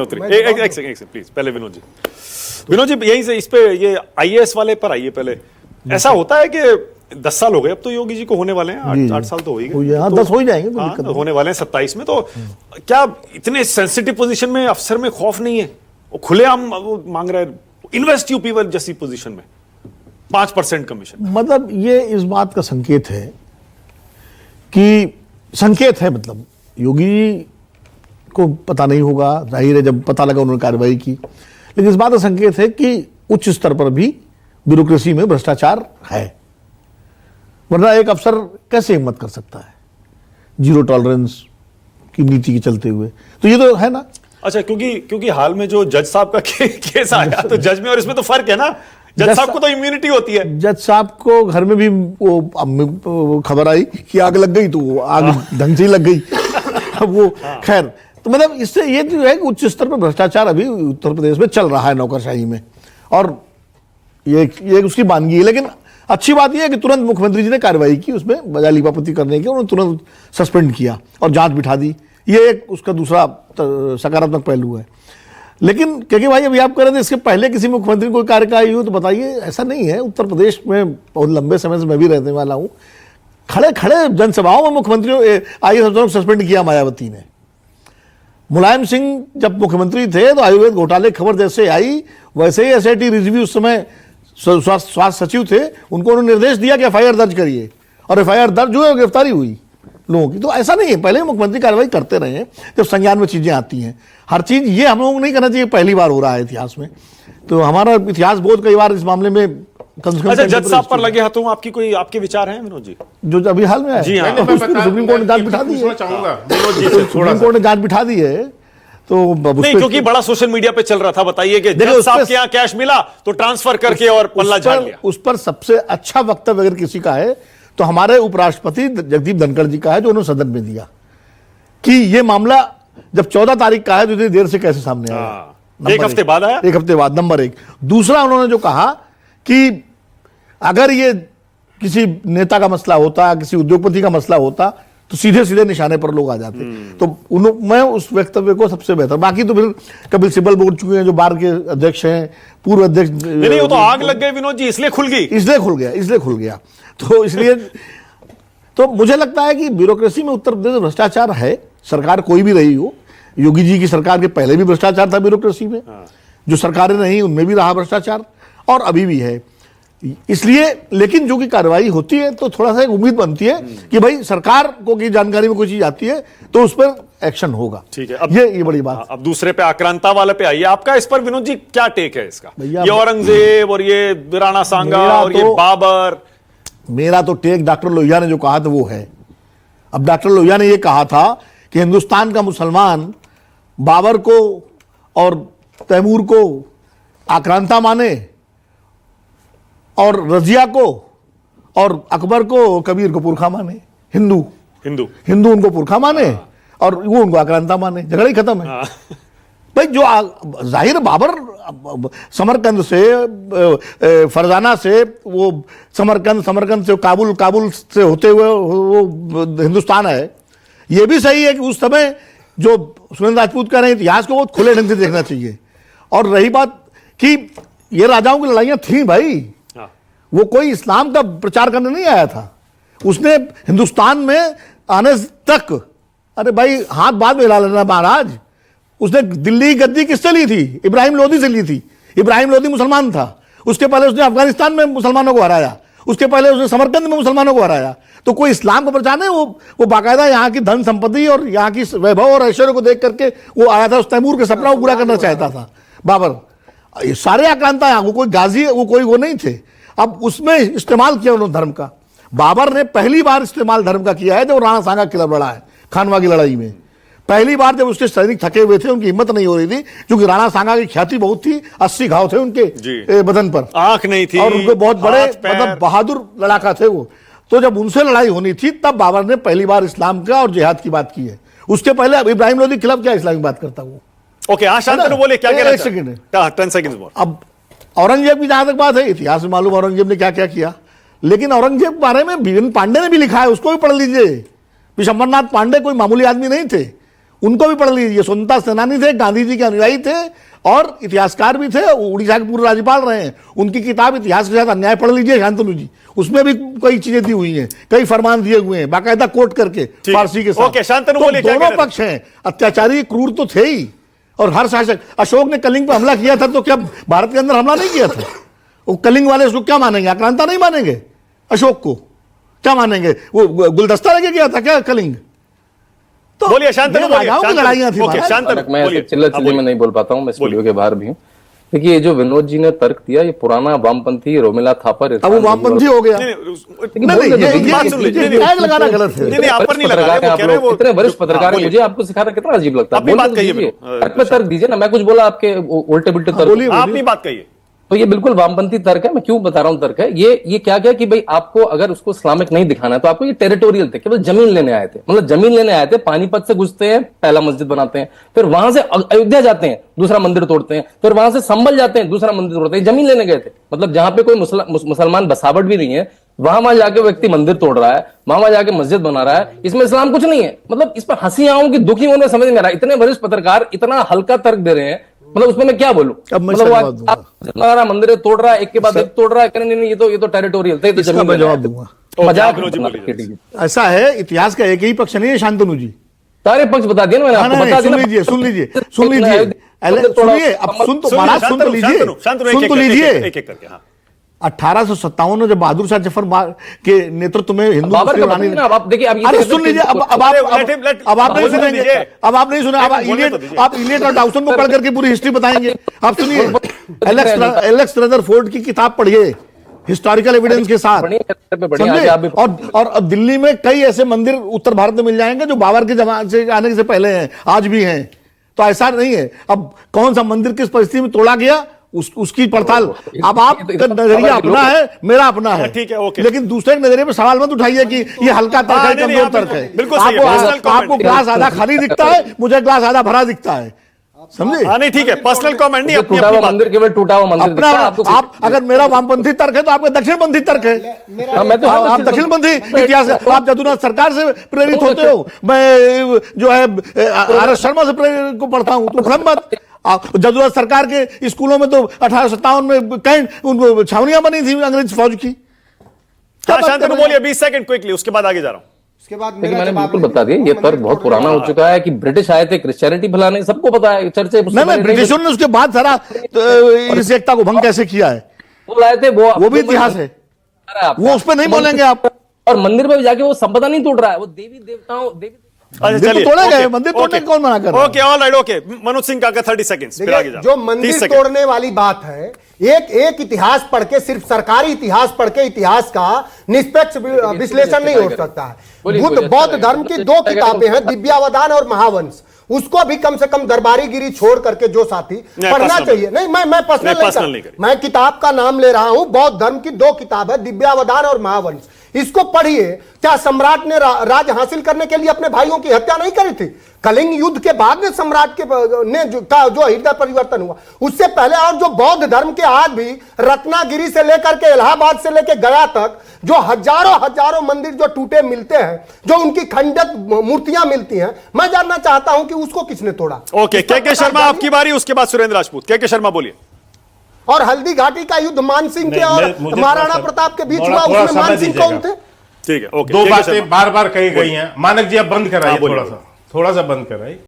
एक second please, पहले विनोद जी यहीं से इस पे ये आईएएस वाले पर आइए पहले। ऐसा होता है कि 10 साल हो गए अब तो योगी जी को होने वाले हैं, 8 साल तो हो ही गए, हाँ, 10 हो ही जाएंगे, होने वाले हैं 27 में। तो क्या इतने सेंसिटिव पोजीशन में अफसर में खौफ नहीं है? वो खुलेआम मांग रहे हैं इन्वेस्ट यूपी वाली जैसी पोजीशन में 5% कमीशन। मतलब ये इस बात का संकेत है कि मतलब योगी जी को पता नहीं होगा, जाहिर है जब पता लगा उन्होंने कार्रवाई की, लेकिन इस बात का संकेत है कि उच्च स्तर पर भी ब्यूरोक्रेसी में भ्रष्टाचार है, वरना एक अफसर कैसे हिम्मत कर सकता है जीरो टॉलरेंस की नीति के चलते हुए? तो ये तो है ना। अच्छा, क्योंकि हाल में जो जज साहब का केस आया, तो जज में और इसमें तो फर्क है ना। जज साहब को तो इम्यूनिटी होती है। जज साहब को घर में भी वो खबर आई कि आग लग गई, तो वो आग ढंग से ही लग गई। अब वो खैर, तो मतलब इससे ये जो है उच्च स्तर पर भ्रष्टाचार अभी उत्तर प्रदेश में चल रहा है नौकरशाही में, और ये उसकी मानगी है। लेकिन अच्छी बात यह है कि तुरंत मुख्यमंत्री जी ने कार्रवाई की, उसमें बजाय लीपापत्ति करने की उन्होंने तुरंत सस्पेंड किया और जांच बिठा दी। ये एक उसका दूसरा सकारात्मक पहलू है। लेकिन क्योंकि भाई अभी आप कह रहे थे इसके पहले किसी मुख्यमंत्री को कार्यकाल हो, तो बताइए, ऐसा नहीं है। उत्तर प्रदेश में बहुत लंबे समय से मैं भी रहने वाला हूँ, खड़े खड़े जनसभाओं में मुख्यमंत्रियों आईएएस अफसरों को सस्पेंड किया मायावती ने। मुलायम सिंह जब मुख्यमंत्री थे तो आयुर्वेद घोटाले खबर जैसे आई, वैसे ही एसआईटी रिजवी उस समय स्वास्थ्य सचिव थे, उनको उन्होंने निर्देश दिया कि एफआईआर दर्ज करिए, और एफआईआर दर्ज हुई और गिरफ्तारी हुई लोगों की। तो ऐसा नहीं है, पहले मुख्यमंत्री कार्रवाई करते रहे हैं जब संज्ञान में चीजें आती हैं। हर चीज ये हम लोगों को नहीं करना चाहिए, पहली बार हो रहा है इतिहास में। तो हमारा इतिहास बहुत कई बार इस मामले में अच्छा, जज साहब पर लगे हाथों आपके विचार हैं विनोद जी? जो अभी हाल में है, जी हाँ, सुप्रीम कोर्ट ने जांच बिठा दी है। सुप्रीम कोर्ट ने जांच बिठा दी है, तो नहीं, क्योंकि बड़ा सोशल मीडिया पे चल रहा था, बताइए कि जज साहब के यहाँ कैश मिला तो ट्रांसफर करके और पल्ला झाड़ लिया। उस पर सबसे अच्छा वक्तव्य अगर किसी का है तो हमारे उपराष्ट्रपति जगदीप धनखड़ जी का है, जो उन्होंने सदन में दिया कि ये मामला जब 14 तारीख का है तो इतनी देर से कैसे सामने आया। एक हफ्ते बाद आया, एक हफ्ते बाद, नंबर 1। दूसरा, उन्होंने जो कहा कि अगर ये किसी नेता का मसला होता, किसी उद्योगपति का मसला होता, तो सीधे सीधे निशाने पर लोग आ जाते। तो मैं उस वक्तव्य को सबसे बेहतर, बाकी तो फिर कपिल सिब्बल बोल चुके हैं जो बार के अध्यक्ष हैं, पूर्व अध्यक्ष। नहीं, वो तो आग लग गई विनोद जी, इसलिए खुल गया। तो इसलिए तो मुझे लगता है कि ब्यूरोक्रेसी में उत्तर प्रदेश में भ्रष्टाचार है, सरकार कोई भी रही हो। योगी जी की सरकार के पहले भी भ्रष्टाचार था ब्यूरोक्रेसी में, जो सरकारें रही उनमें भी रहा भ्रष्टाचार, और अभी भी है। इसलिए लेकिन जो कि कार्रवाई होती है तो थोड़ा सा एक उम्मीद बनती है कि भाई सरकार को की जानकारी में कोई चीज आती है तो उस पर एक्शन होगा। ठीक है, अब ये बड़ी बात। अब दूसरे पे आक्रांता वाले पे आइए, आपका इस पर विनोद जी क्या टेक है इसका? ये औरंगजेब और ये राणा सांगा और ये बाबर। मेरा तो टेक डॉक्टर लोहिया ने जो कहा था वो है। अब डॉक्टर लोहिया ने ये कहा था कि हिंदुस्तान का मुसलमान बाबर को और तैमूर को आक्रांता माने, और रजिया को और अकबर को, कबीर को पुरखा माने। हिंदू उनको पुरखा माने और वो उनको आक्रांता माने, झगड़ा ही खत्म है। भाई जो जाहिर बाबर समरकंद से, फरजाना से, वो समरकंद से काबुल से होते हुए वो हिंदुस्तान है। ये भी सही है कि उस समय जो सुरेंद्र राजपूत कह रहे हैं इतिहास को बहुत खुले ढंग से देखना चाहिए। और रही बात कि ये राजाओं की लड़ाइयां थी भाई, वो कोई इस्लाम का प्रचार करने नहीं आया था। उसने हिंदुस्तान में आने तक, अरे भाई हाथ बाद में हिला लेना महाराज, उसने दिल्ली की गद्दी किससे ली थी? इब्राहिम लोदी से ली थी। इब्राहिम लोदी मुसलमान था, उसके पहले उसने अफगानिस्तान में मुसलमानों को हराया, उसके पहले उसने समरकंद में मुसलमानों को हराया। तो कोई इस्लाम का प्रचार नहीं, वो बाकायदा यहाँ की धन संपत्ति और यहाँ की वैभव और ऐश्वर्य को देख करके वो आया था। उस तैमूर के सपना को पूरा करना चाहता था बाबर। ये सारे आक्रांता, वो कोई गाजी, वो नहीं थे। अब उसमें इस्तेमाल किया उन्होंने धर्म का। बाबर ने पहली बार इस्तेमाल धर्म का किया है जब राणा सांगा के खिलाफ लड़ा है, खानवा की लड़ाई में। पहली बार जब उसके सैनिक थके हुए थे, उनकी हिम्मत नहीं हो रही थी, क्योंकि राणा सांगा की ख्याति बहुत थी, 80 घाव थे उनके बदन पर, आंख नहीं थी, और उनके बहुत बड़े मतलब बहादुर लड़ाका थे वो। तो जब उनसे लड़ाई होनी थी तब बाबर ने पहली बार इस्लाम का और जिहाद की बात की है। उसके पहले इब्राहिम लोदी के खिलाफ क्या इस्लाम की बात करता वो? ओके, शांतनु बोले क्या कह रहे हैं? 1 सेकंड, 10 सेकंड। अब औरंगजेब की जहां तक बात है, इतिहास में मालूम औरंगजेब ने क्या क्या किया, लेकिन औरंगजेब के बारे में वीरेंद्र पांडे ने भी लिखा है, उसको भी पढ़ लीजिए। विशंबरनाथ पांडे कोई मामूली आदमी नहीं थे। उनको भी पढ़ लीजिए। स्वतंत्रता सेनानी थे, गांधी जी के अनुयायी थे और इतिहासकार भी थे, उड़ीसा के पूर्व राज्यपाल रहे हैं। उनकी किताब इतिहास के साथ अन्याय पढ़ लीजिए शांतनु जी, उसमें भी कई चीजें दी हुई हैं, कई फरमान दिए हुए हैं बाकायदा कोट करके फारसी के साथ। ओके, शांतनु तो बोलिए, क्या दोनों कह रहे पक्ष हैं, अत्याचारी क्रूर तो थे ही। और हर शासक, अशोक ने कलिंग पर हमला किया था तो क्या भारत के अंदर हमला नहीं किया था? वो कलिंग वाले उसको क्या मानेंगे? आक्रांता नहीं मानेंगे? अशोक को क्या मानेंगे? वो गुलदस्ता लेके गया था क्या कलिंग? तो बोलिए शांतनु, बोलिए, राजाओं की शांतनु। लड़ाइयां थी ओके, महाराज। शांतनु, मैं बोलिए। ऐसे चिल्ला चिल्ली में नहीं बोल पाता हूँ, मैं स्टूडियो के बाहर भी हूँ। देखिए, ये जो विनोद जी ने तर्क दिया, ये पुराना वामपंथी रोमिला थापर, अब वो वामपंथी हो गया। नहीं, बात सुन लीजिए, ये टैग लगाना गलत है। नहीं, आप पर नहीं लगा रहे, वो कह रहे हैं वो- इतने वरिष्ठ पत्रकार हैं, बोलिए। मुझे आपको सिखाना कितना अजीब लगता है। अपनी बात कहिए, तर्क पे तर्क दीजिए ना, मैं कुछ बोला आपके उल्टे बिल्टे तर्क। बोलिए। आप अपनी बात कहिए। तो ये बिल्कुल वामपंथी तर्क है। मैं क्यों बता रहा हूं तर्क है ये क्या क्या कि भाई आपको अगर उसको इस्लामिक नहीं दिखाना है तो आपको ये टेरिटोरियल थे, केवल जमीन लेने आए थे, मतलब जमीन लेने आए थे। पानीपत से घुसते हैं, पहला मस्जिद बनाते हैं, फिर वहां से अयोध्या जाते हैं, दूसरा मंदिर तोड़ते हैं, फिर वहां से संभल जाते हैं, दूसरा मंदिर तोड़ते हैं। जमीन लेने गए थे, मतलब जहां पे कोई मुसलमान बसावट भी नहीं है, वहां जाके व्यक्ति मंदिर तोड़ रहा है, वहां जाके मस्जिद बना रहा है। इसमें इस्लाम कुछ नहीं है। मतलब इस पर हंसी आऊं कि दुखी होने समझ नहीं आ रहा। इतने वरिष्ठ पत्रकार इतना हल्का तर्क दे रहे हैं, मतलब उसमें मैं क्या बोलूं? अब मैं मतलब जवाब दूंगा। मंदिर तोड़ रहा है, एक के बाद एक तोड़ रहा है, कहने नहीं ये तो टेरिटोरियल थे, तो इसका जमीन मैं लेना है। जवाब दूंगा। मजाक विनोद जी, बना बोलिए। के, ठीक है। ऐसा है, इतिहास का एक ही पक्ष नहीं है शांतनु जी। सारे पक्ष बता दिए ना मैंने आपको, बता सुन दिया लीजिए, सुन लीजिए, मतलब सुनिए, अब सुन तो महाराज, सुन तो लीजिए, सुन तो लीजिए। एक एक करके। हाँ, 1857 में जब बहादुर शाह जफर के नेतृत्व में हिंदू बाबर मुस्लिम का रानी, बताइए ना, अब देखिए, अब ये अरे तो- सुन लीजिए, अब आप नहीं सुनेंगे, अब आप नहीं सुने, आप इलियट और डाउसन को पढ़ करके पूरी हिस्ट्री बताएंगे। आप सुनिए, एलेक्स रदरफोर्ड की किताब पढ़िए हिस्टोरिकल एविडेंस के साथ, समझे? और दिल्ली में कई ऐसे मंदिर उत्तर भारत में मिल जाएंगे जो बाबर के जमाने से आने से पहले हैं, आज भी हैं। तो ऐसा नहीं है। अब कौन सा मंदिर किस परिस्थिति में तोड़ा गया उसकी पड़ताल, अब आपका नजरिया अपना है, मेरा अपना है, ठीक है, ओके। लेकिन दूसरे के नजरिए में सवाल मत उठाइए कि ये हल्का तर्क है, नहीं, कमजोर तर्क है। बिल्कुल सही है, personal comment। आपको ग्लास आधा खाली दिखता है, मुझे ग्लास आधा भरा दिखता है, समझे? हाँ, नहीं, ठीक है, पर्सनल कमेंट नहीं, अपनी टूटा अपनी हुआ बात। मंदिर केवल टूटा हुआ मंदिर अपना दिखता है आपको। आप अगर मेरा वामपंथी तर्क है तो आपका दक्षिणपंथी तर्क है। हाँ, मैं तो आप दक्षिणपंथी इतिहास, आप जदुनाथ सरकार से प्रेरित होते हो, मैं जो है आर एस शर्मा से प्रेरित को पढ़ता हूं, तो भ्रम मत। जदुनाथ सरकार के स्कूलों में तो 1857 में कई छावनियां बनी थी अंग्रेज फौज की। हाँ, शांतनु बोलिए, 20 सेकंड क्विकली, उसके बाद आगे जा रहा हूं। उसके बाद लेकिन मेरा मैंने जवाब बिल्कुल है, बता दिया, ये वो तर्क मंदिर बहुत तोड़ने पुराना हो वाला- चुका है कि ब्रिटिश आए थे क्रिश्चियनिटी फैलाने, सबको पता है। चर्चे नहीं, ब्रिटिशों ने उसके बाद सारा इस एकता को भंग कैसे किया है वो लाए थे, वो भी इतिहास है, वो उस पर नहीं बोलेंगे आप। और मंदिर में जाके वो संपदा नहीं तोड़ रहा है, वो देवी देवताओं अच्छा, मंदिर तो चलिए, तोड़े गए, ओके, मंदिर तोड़ने ओके, को कौन मना कर रहा है? Okay, all right, okay. Manoj Singh का 30 सेकंड्स, फिर आगे देखिए, जा। जो मंदिर 30 सेकंड। तोड़ने वाली बात है, एक इतिहास पढ़ के, सिर्फ सरकारी इतिहास पढ़ के इतिहास का निष्पक्ष विश्लेषण नहीं हो सकता है। बौद्ध धर्म की 2 किताबें हैं, दिव्यावदान और महावंश, उसको भी कम से कम दरबारीगिरी छोड़ करके जो साथी पढ़ना पर्सनल चाहिए। नहीं, मैं पर्सनल नहीं, मैं किताब का नाम ले रहा हूं। बौद्ध धर्म की 2 किताब है, दिव्यावदान और महावंश, इसको पढ़िए। क्या सम्राट ने राज हासिल करने के लिए अपने भाइयों की हत्या नहीं करी थी? कलिंग युद्ध के बाद में सम्राट के ने जो हृदय परिवर्तन हुआ, उससे पहले। और जो बौद्ध धर्म के आज भी रत्नागिरी से लेकर के इलाहाबाद से लेकर गया तक जो हजारों मंदिर जो टूटे मिलते हैं, जो उनकी खंडित मूर्तियां मिलती हैं, मैं जानना चाहता हूं कि उसको किसने तोड़ा। ओके, के शर्मा, आपकी बारी, उसके बाद सुरेंद्र राजपूत। के शर्मा बोलिए। और हल्दी घाटी का युद्ध मानसिंह के और मुझे महाराणा थोड़ा प्रताप के बीच थोड़ा हुआ, उसमें समय मानसिंह कौन दीजिएगा। थे? ठीक है, ओके। दो के बातें शर्मा। बार बार कही गई हैं। मानक जी आप बंद कराइए, हाँ, बोलिए। थोड़ा सा बंद कराइए।